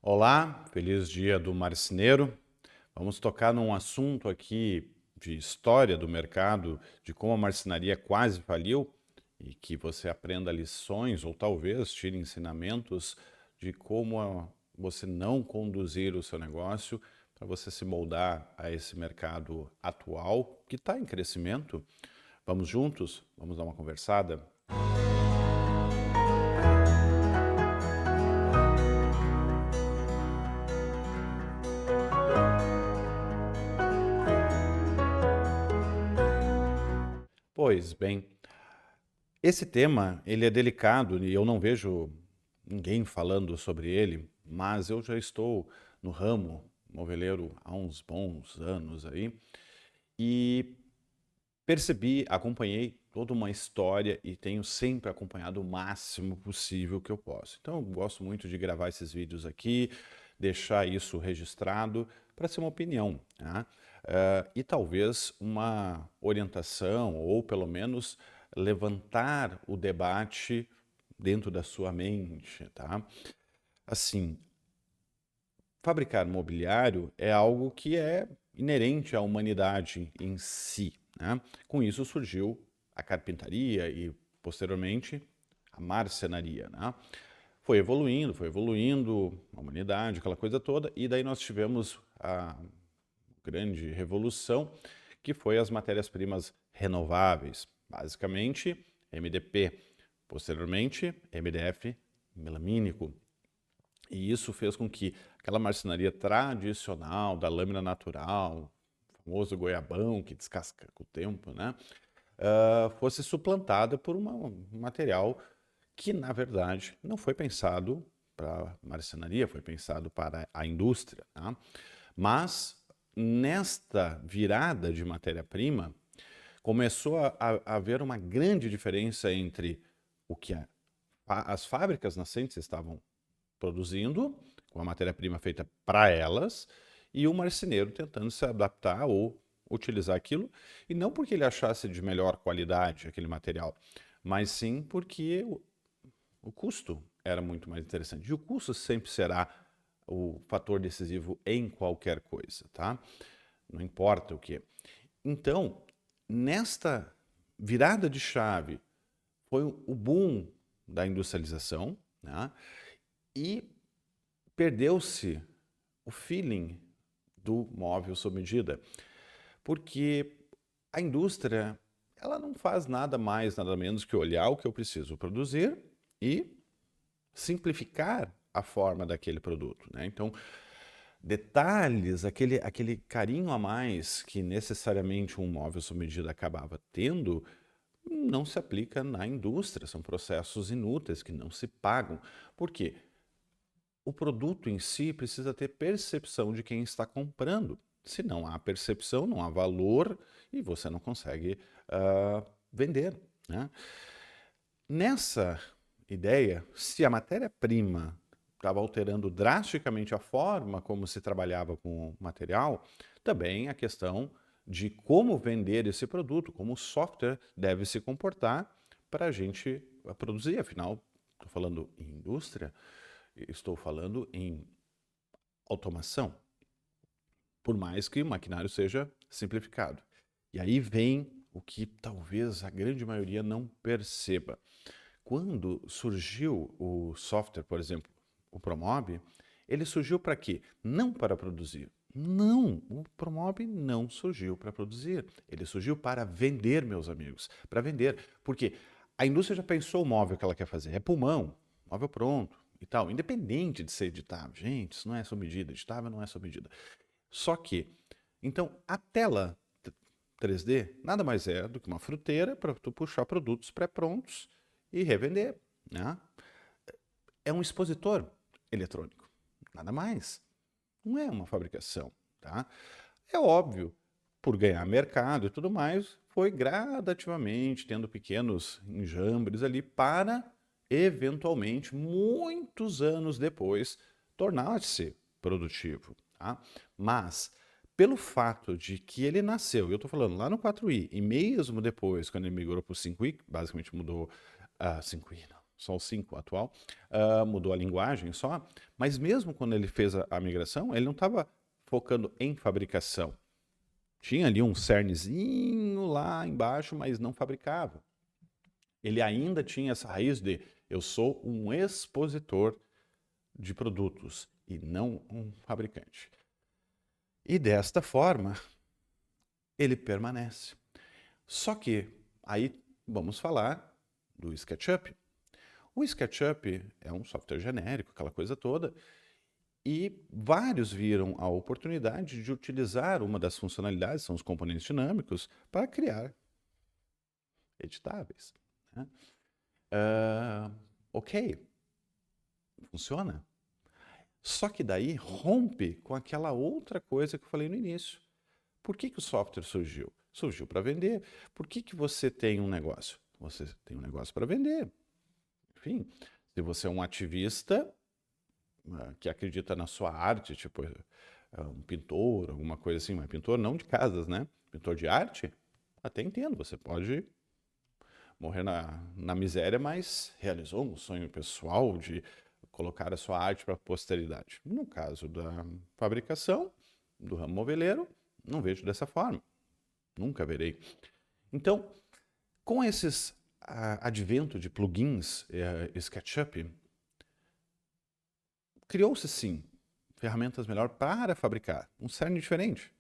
Olá, feliz dia do marceneiro. Vamos tocar num assunto aqui de história do mercado, de como a marcenaria quase faliu e que você aprenda lições ou talvez tire ensinamentos de como você não conduzir o seu negócio para você se moldar a esse mercado atual que está em crescimento. Vamos juntos? Vamos dar uma conversada? Pois bem, esse tema, ele é delicado e eu não vejo ninguém falando sobre ele, mas eu já estou no ramo moveleiro há uns bons anos aí e percebi, acompanhei toda uma história e tenho sempre acompanhado o máximo possível que eu posso. Então, eu gosto muito de gravar esses vídeos aqui, deixar isso registrado para ser uma opinião, tá? E talvez uma orientação ou pelo menos levantar o debate dentro da sua mente, tá? Assim, fabricar mobiliário é algo que é inerente à humanidade em si, né? Com isso surgiu a carpintaria e, posteriormente, a marcenaria, né? Foi evoluindo a humanidade, aquela coisa toda, e daí nós tivemos a grande revolução, que foi as matérias-primas renováveis, basicamente MDP, posteriormente MDF melamínico. E isso fez com que aquela marcenaria tradicional da lâmina natural, o famoso goiabão que descasca com o tempo, né, fosse suplantada por um material que, na verdade, não foi pensado para marcenaria, foi pensado para a indústria, tá? Mas nesta virada de matéria-prima, começou a haver uma grande diferença entre o que as fábricas nascentes estavam produzindo, com a matéria-prima feita para elas, e o marceneiro tentando se adaptar ou utilizar aquilo, e não porque ele achasse de melhor qualidade aquele material, mas sim porque o custo era muito mais interessante. E o custo sempre será o fator decisivo em qualquer coisa, tá? Não importa o que. Então, nesta virada de chave, foi o boom da industrialização, né? E perdeu-se o feeling do móvel sob medida, porque a indústria ela não faz nada mais, nada menos que olhar o que eu preciso produzir e simplificar a forma daquele produto, né? Então, detalhes, aquele carinho a mais que necessariamente um móvel sob medida acabava tendo, não se aplica na indústria, são processos inúteis que não se pagam. Por quê? O produto em si precisa ter percepção de quem está comprando. Se não há percepção, não há valor e você não consegue vender, né? Nessa ideia, se a matéria-prima estava alterando drasticamente a forma como se trabalhava com o material, também a questão de como vender esse produto, como o software deve se comportar para a gente produzir. Afinal, estou falando em indústria, estou falando em automação, por mais que o maquinário seja simplificado. E aí vem o que talvez a grande maioria não perceba. Quando surgiu o software, por exemplo, o Promob, ele surgiu para quê? Não para produzir. Não, o Promob não surgiu para produzir. Ele surgiu para vender, meus amigos. Para vender. Porque a indústria já pensou o móvel que ela quer fazer. É pulmão, móvel pronto e tal. Independente de ser editável. Gente, isso não é sob medida. Editável não é sob medida. Só que, então, a tela 3D nada mais é do que uma fruteira para tu puxar produtos pré-prontos e revender, né? É um expositor eletrônico, nada mais. Não é uma fabricação, tá? É óbvio, por ganhar mercado e tudo mais, foi gradativamente tendo pequenos enjambres ali para, eventualmente, muitos anos depois, tornar-se produtivo, tá? Mas, pelo fato de que ele nasceu, eu estou falando lá no 4i, e mesmo depois, quando ele migrou para o 5i, basicamente mudou a 5i, não. só o 5 atual, mudou a linguagem só, mas mesmo quando ele fez a migração, ele não estava focando em fabricação. Tinha ali um cernezinho lá embaixo, mas não fabricava. Ele ainda tinha essa raiz de eu sou um expositor de produtos e não um fabricante. E desta forma, ele permanece. Só que aí vamos falar do SketchUp. O SketchUp é um software genérico, aquela coisa toda, e vários viram a oportunidade de utilizar uma das funcionalidades, são os componentes dinâmicos, para criar editáveis. Né? Ok, funciona. Só que daí rompe com aquela outra coisa que eu falei no início. Por que o software surgiu? Surgiu para vender. Por que você tem um negócio? Você tem um negócio para vender. Enfim, se você é um ativista que acredita na sua arte, tipo um pintor, alguma coisa assim, mas pintor não de casas, né? Pintor de arte, até entendo, você pode morrer na miséria, mas realizou um sonho pessoal de colocar a sua arte para a posteridade. No caso da fabricação, do ramo moveleiro, não vejo dessa forma. Nunca verei. Então, com esses advento de plugins SketchUp, criou-se sim ferramentas melhores para fabricar um cerne diferente.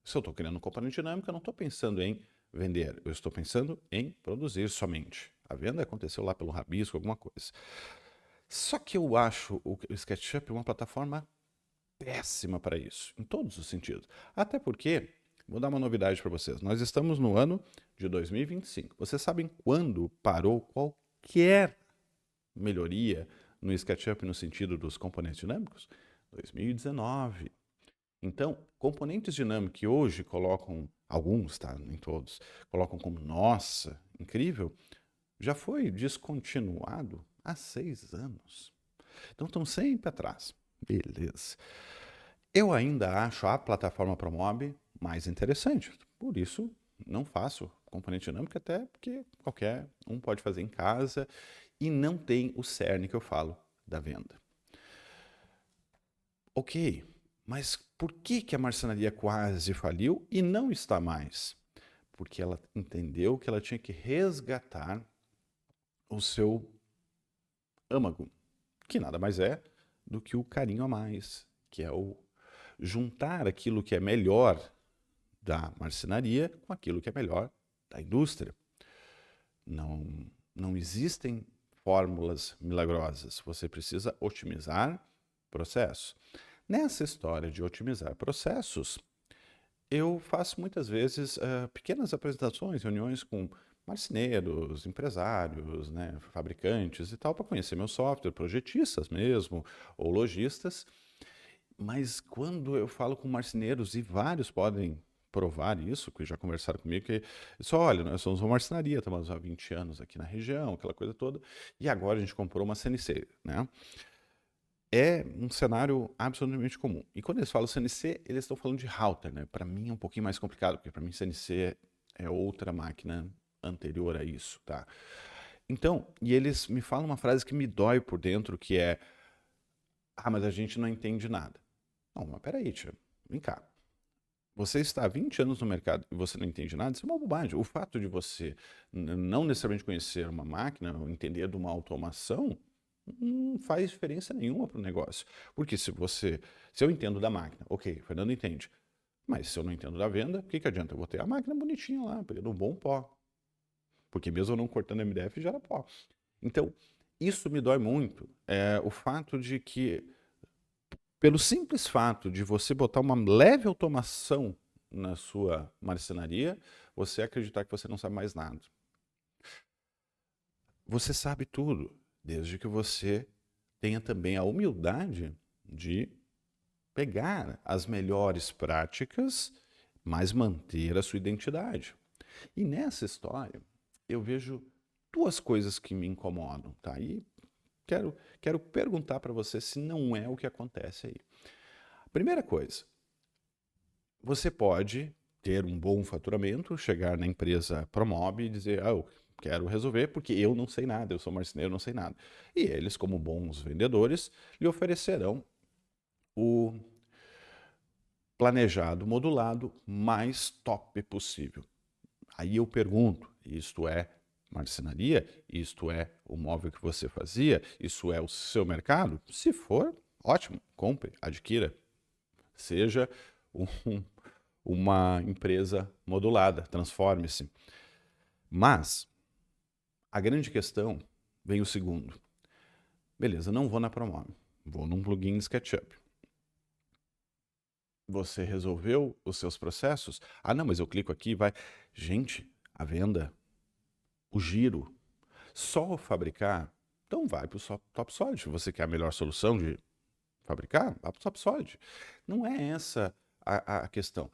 Se eu estou criando um componente dinâmico, eu não estou pensando em vender, eu estou pensando em produzir somente. A venda aconteceu lá pelo rabisco, alguma coisa. Só que eu acho o SketchUp uma plataforma péssima para isso, em todos os sentidos. Até porque, vou dar uma novidade para vocês, nós estamos no ano de 2025. Vocês sabem quando parou qualquer melhoria no SketchUp no sentido dos componentes dinâmicos? 2019. Então, componentes dinâmicos que hoje colocam, alguns, tá? Nem todos, colocam como, nossa, incrível, já foi descontinuado há 6 anos. Então, estão sempre atrás. Beleza. Eu ainda acho a plataforma Promob mais interessante. Por isso, não faço componente dinâmico, até porque qualquer um pode fazer em casa e não tem o cerne que eu falo da venda. Ok, mas por que a marcenaria quase faliu e não está mais? Porque ela entendeu que ela tinha que resgatar o seu âmago, que nada mais é do que o carinho a mais, que é o juntar aquilo que é melhor da marcenaria com aquilo que é melhor da indústria. Não existem fórmulas milagrosas. Você precisa otimizar processos. Nessa história de otimizar processos, eu faço muitas vezes pequenas apresentações, reuniões com marceneiros, empresários, né, fabricantes e tal, para conhecer meu software, projetistas mesmo, ou lojistas. Mas quando eu falo com marceneiros, e vários podem provar isso, que já conversaram comigo, que só, olha, nós somos uma marcenaria, estamos há 20 anos aqui na região, aquela coisa toda, e agora a gente comprou uma CNC, né? É um cenário absolutamente comum. E quando eles falam CNC, eles estão falando de router, né? Para mim é um pouquinho mais complicado, porque para mim CNC é outra máquina anterior a isso, tá? Então, e eles me falam uma frase que me dói por dentro, que é: ah, mas a gente não entende nada. Não, mas peraí, tia, vem cá. Você está há 20 anos no mercado e você não entende nada, isso é uma bobagem. O fato de você não necessariamente conhecer uma máquina, ou entender de uma automação, não faz diferença nenhuma para o negócio. Porque se eu entendo da máquina, ok, o Fernando entende, mas se eu não entendo da venda, o que adianta? Eu vou ter a máquina bonitinha lá, pegando um bom pó. Porque mesmo eu não cortando MDF, gera pó. Então, isso me dói muito. É o fato de que, pelo simples fato de você botar uma leve automação na sua marcenaria, você acreditar que você não sabe mais nada. Você sabe tudo, desde que você tenha também a humildade de pegar as melhores práticas, mas manter a sua identidade. E nessa história, eu vejo 2 coisas que me incomodam, tá? E quero perguntar para você se não é o que acontece aí. Primeira coisa, você pode ter um bom faturamento, chegar na empresa Promob e dizer: ah, eu quero resolver porque eu não sei nada, eu sou marceneiro, não sei nada. E eles, como bons vendedores, lhe oferecerão o planejado, modulado, mais top possível. Aí eu pergunto, isto é marcenaria? Isto é o móvel que você fazia? Isso é o seu mercado? Se for, ótimo, compre, adquira. Seja uma empresa modulada, transforme-se. Mas a grande questão vem o segundo. Beleza, não vou na Promob, vou num plugin SketchUp. Você resolveu os seus processos? Ah, não, mas eu clico aqui e vai. Gente, a venda, o giro, só fabricar, então vai para o TopSolid. Você quer a melhor solução de fabricar? Vai para o TopSolid. Não é essa a questão.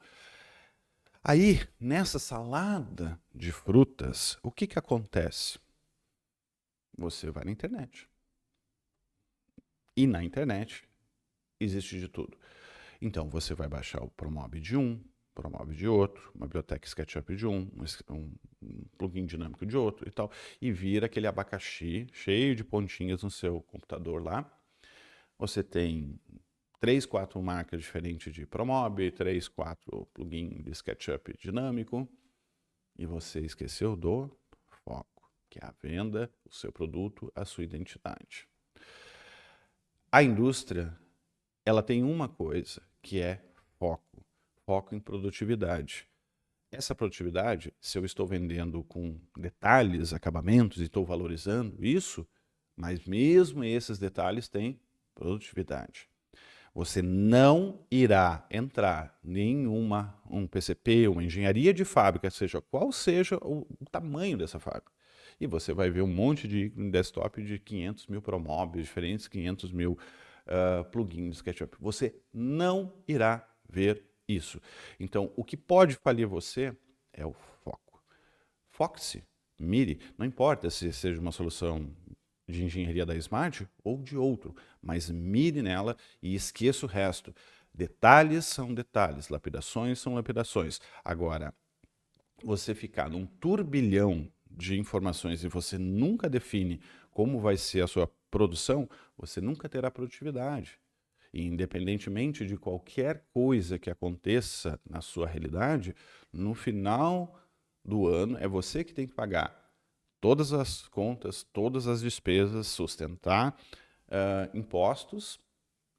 Aí, nessa salada de frutas, o que acontece? Você vai na internet. E na internet existe de tudo. Então, você vai baixar o Promob de um, Promob de outro, uma biblioteca SketchUp de um plugin dinâmico de outro e tal, e vira aquele abacaxi cheio de pontinhas no seu computador lá. Você tem 3, 4 marcas diferentes de Promob, 3, 4 plugins de SketchUp dinâmico, e você esqueceu do foco, que é a venda, o seu produto, a sua identidade. A indústria, ela tem uma coisa, que é foco. Foco em produtividade. Essa produtividade, se eu estou vendendo com detalhes, acabamentos e estou valorizando isso, mas mesmo esses detalhes têm produtividade. Você não irá entrar em um PCP, uma engenharia de fábrica, seja qual seja o tamanho dessa fábrica. E você vai ver um monte de desktop de 500 mil Promobs diferentes, 500 mil plugins de SketchUp. Você não irá ver isso. Então, o que pode falir você é o foco. Foque-se, mire, não importa se seja uma solução de engenharia da Smart ou de outro, mas mire nela e esqueça o resto. Detalhes são detalhes, lapidações são lapidações. Agora, você ficar num turbilhão de informações e você nunca define como vai ser a sua produção, você nunca terá produtividade. E independentemente de qualquer coisa que aconteça na sua realidade, no final do ano é você que tem que pagar todas as contas, todas as despesas, sustentar impostos.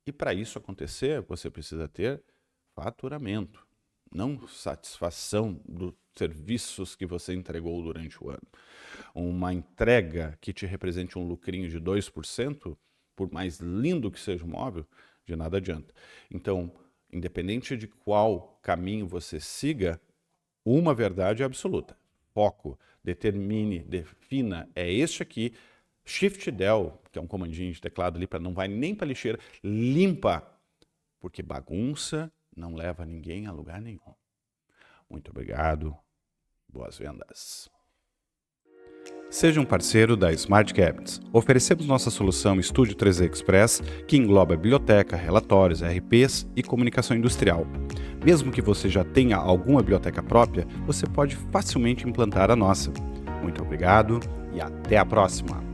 E para isso acontecer, você precisa ter faturamento, não satisfação dos serviços que você entregou durante o ano. Uma entrega que te represente um lucrinho de 2%, por mais lindo que seja o móvel, de nada adianta. Então, independente de qual caminho você siga, uma verdade é absoluta. Foco, determine, defina, é este aqui. Shift Del, que é um comandinho de teclado ali, não vai nem para lixeira, limpa, porque bagunça não leva ninguém a lugar nenhum. Muito obrigado, boas vendas. Seja um parceiro da Smart Cabinets. Oferecemos nossa solução Studio 3D Express, que engloba biblioteca, relatórios, RPs e comunicação industrial. Mesmo que você já tenha alguma biblioteca própria, você pode facilmente implantar a nossa. Muito obrigado e até a próxima!